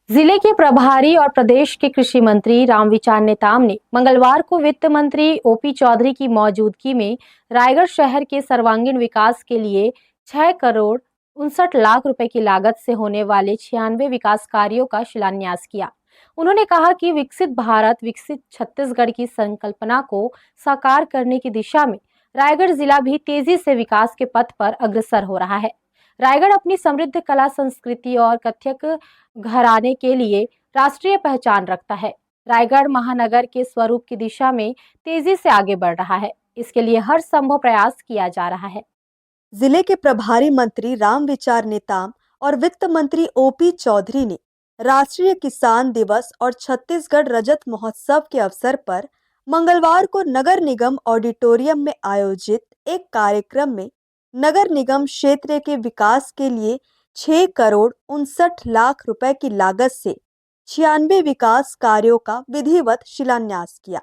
जिले के प्रभारी और प्रदेश के कृषि मंत्री रामविचार नेताम ने मंगलवार को वित्त मंत्री ओपी चौधरी की मौजूदगी में रायगढ़ शहर के सर्वांगीण विकास के लिए 6 करोड़ 59 लाख रुपए की लागत से होने वाले 96 विकास कार्यों का शिलान्यास किया। उन्होंने कहा कि विकसित भारत विकसित छत्तीसगढ़ की संकल्पना को साकार करने की दिशा में रायगढ़ जिला भी तेजी से विकास के पथ पर अग्रसर हो रहा है। रायगढ़ अपनी समृद्ध कला संस्कृति और कथक घराने के लिए राष्ट्रीय पहचान रखता है। रायगढ़ महानगर के स्वरूप की दिशा में तेजी से आगे बढ़ रहा है। इसके लिए हर संभव प्रयास किया जा रहा है। जिले के प्रभारी मंत्री रामविचार नेताम और वित्त मंत्री ओपी चौधरी ने राष्ट्रीय किसान दिवस और छत्तीसगढ़ रजत महोत्सव के अवसर पर मंगलवार को नगर निगम ऑडिटोरियम में आयोजित एक कार्यक्रम में नगर निगम क्षेत्र के विकास के लिए 6 करोड़ 59 लाख रुपए की लागत से 96 विकास कार्यों का विधिवत शिलान्यास किया।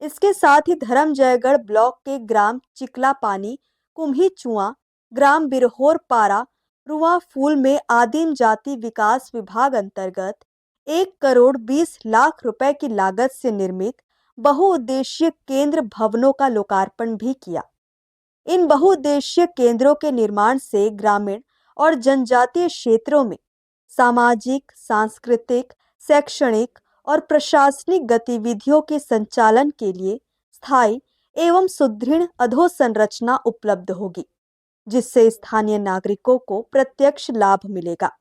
इसके साथ ही धर्मजयगढ़ ब्लॉक के ग्राम चिकला पानी कुम्ही चुआ, ग्राम बिरहोर पारा, रुआ फूल में आदिम जाति विकास विभाग अंतर्गत 1 करोड़ 20 लाख रुपए की लागत से निर्मित बहुउद्देशीय केंद्र भवनों का लोकार्पण भी किया। इन बहुउद्देशीय केंद्रों के निर्माण से ग्रामीण और जनजातीय क्षेत्रों में सामाजिक, सांस्कृतिक, शैक्षणिक और प्रशासनिक गतिविधियों के संचालन के लिए स्थायी एवं सुदृढ़ अधोसंरचना उपलब्ध होगी, जिससे स्थानीय नागरिकों को प्रत्यक्ष लाभ मिलेगा।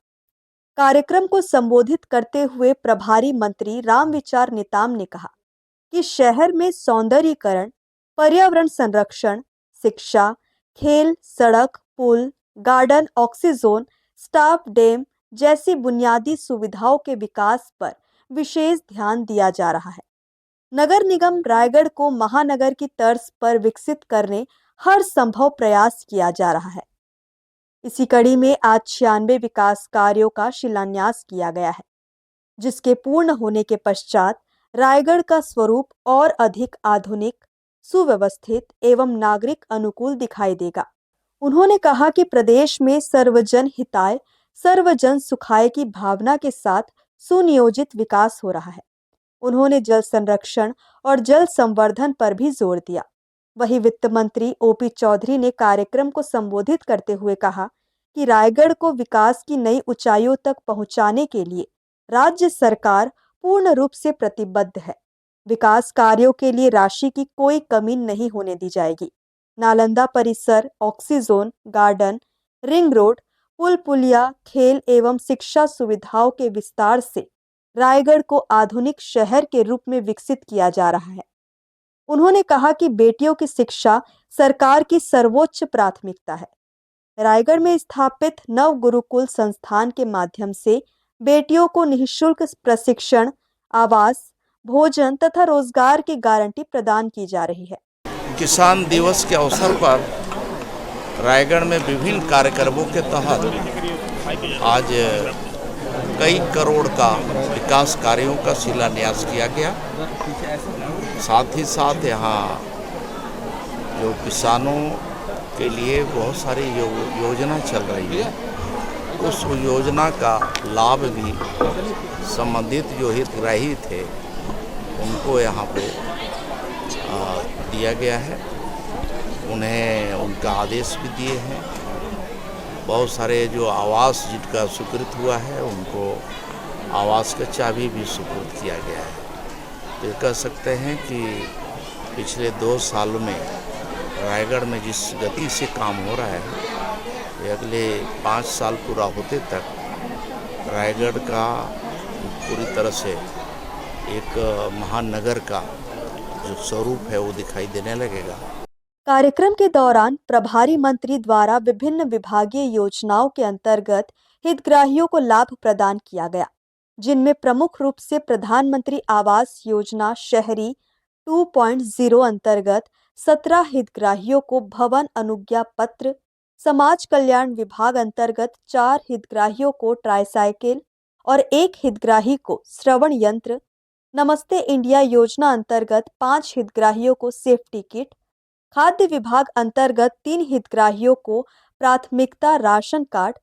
कार्यक्रम को संबोधित करते हुए प्रभारी मंत्री रामविचार नेताम ने कहा कि शहर में सौंदर्यीकरण, पर्यावरण संरक्षण, शिक्षा, खेल, सड़क, पुल, गार्डन, ऑक्सीजोन, स्टाफ डैम जैसी बुनियादी सुविधाओं के विकास पर विशेष ध्यान दिया जा रहा है। नगर निगम रायगढ़ को महानगर की तर्ज पर विकसित करने हर संभव प्रयास किया जा रहा है। इसी कड़ी में आज 96 विकास कार्यों का शिलान्यास किया गया है, जिसके पूर्ण होने के पश्चात रायगढ़ का स्वरूप और अधिक आधुनिक, सुव्यवस्थित एवं नागरिक अनुकूल दिखाई देगा। उन्होंने कहा कि प्रदेश में सर्वजन हिताय, सर्वजन सुखाय की भावना के साथ सुनियोजित विकास हो रहा है। उन्होंने जल संरक्षण और जल संवर्धन पर भी जोर दिया। वहीं वित्त मंत्री ओपी चौधरी ने कार्यक्रम को संबोधित करते हुए कहा कि रायगढ़ को विकास की नई ऊंचाइयों तक पहुंचाने के लिए राज्य सरकार पूर्ण रूप से प्रतिबद्ध है। विकास कार्यों के लिए राशि की कोई कमी नहीं होने दी जाएगी। नालंदा परिसर, ऑक्सीजोन, गार्डन, रिंग रोड, पुल पुलिया, खेल एवं शिक्षा सुविधाओं के विस्तार से रायगढ़ को आधुनिक शहर के रूप में विकसित किया जा रहा है। उन्होंने कहा कि बेटियों की शिक्षा सरकार की सर्वोच्च प्राथमिकता है। रायगढ़ में स्थापित नव गुरुकुल संस्थान के माध्यम से बेटियों को निःशुल्क प्रशिक्षण, आवास, भोजन तथा रोजगार की गारंटी प्रदान की जा रही है। किसान दिवस के अवसर पर रायगढ़ में विभिन्न कार्यक्रमों के तहत आज कई करोड़ का विकास कार्यों का शिलान्यास किया गया। साथ ही साथ यहाँ जो किसानों के लिए बहुत सारी योजना चल रही है, उस योजना का लाभ भी संबंधित जो हितग्राही थे उनको यहाँ पे दिया गया है। उन्हें उनका आदेश भी दिए हैं। बहुत सारे जो आवास जिनका स्वीकृत हुआ है उनको आवास का चाबी भी सुपुर्द किया गया है। तो ये कह सकते हैं कि पिछले 2 सालों में रायगढ़ में जिस गति से काम हो रहा है, ये अगले 5 साल पूरा होते तक रायगढ़ का पूरी तरह से एक महानगर का जो स्वरूप है वो दिखाई देने लगेगा। कार्यक्रम के दौरान प्रभारी मंत्री द्वारा विभिन्न विभागीय योजनाओं के अंतर्गत हितग्राहियों को लाभ प्रदान किया गया, जिनमें प्रमुख रूप से प्रधानमंत्री आवास योजना शहरी 2.0 अंतर्गत 17 हितग्राहियों को भवन अनुज्ञा पत्र, समाज कल्याण विभाग अंतर्गत 4 हितग्राहियों को ट्राईसाइकिल और 1 हितग्राही को श्रवण यंत्र, नमस्ते इंडिया योजना अंतर्गत 5 हितग्राहियों को सेफ्टी किट, खाद्य विभाग अंतर्गत 3 हितग्राहियों को प्राथमिकता राशन कार्ड,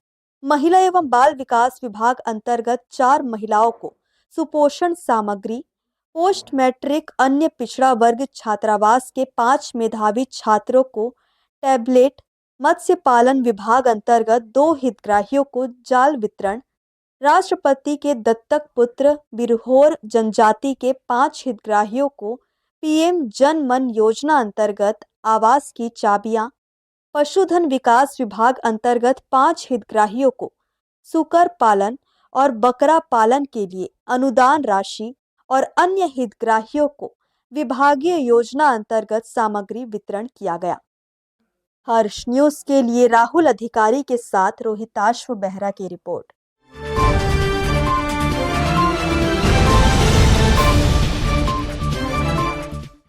महिला एवं बाल विकास विभाग अंतर्गत 4 महिलाओं को सुपोषण सामग्री, पोस्ट मैट्रिक अन्य पिछड़ा वर्ग छात्रावास के 5 मेधावी छात्रों को टैबलेट, मत्स्य पालन विभाग अंतर्गत 2 हितग्राहियों को जाल वितरण, राष्ट्रपति के दत्तक पुत्र बिरहोर जनजाति के 5 हितग्राहियों को पीएम जन मन योजना अंतर्गत आवास की चाबियां, पशुधन विकास विभाग अंतर्गत 5 हितग्राहियों को सुकर पालन और बकरा पालन के लिए अनुदान राशि और अन्य हितग्राहियों को विभागीय योजना अंतर्गत सामग्री वितरण किया गया। हर्ष न्यूज के लिए राहुल अधिकारी के साथ रोहिताश्व बेहरा की रिपोर्ट।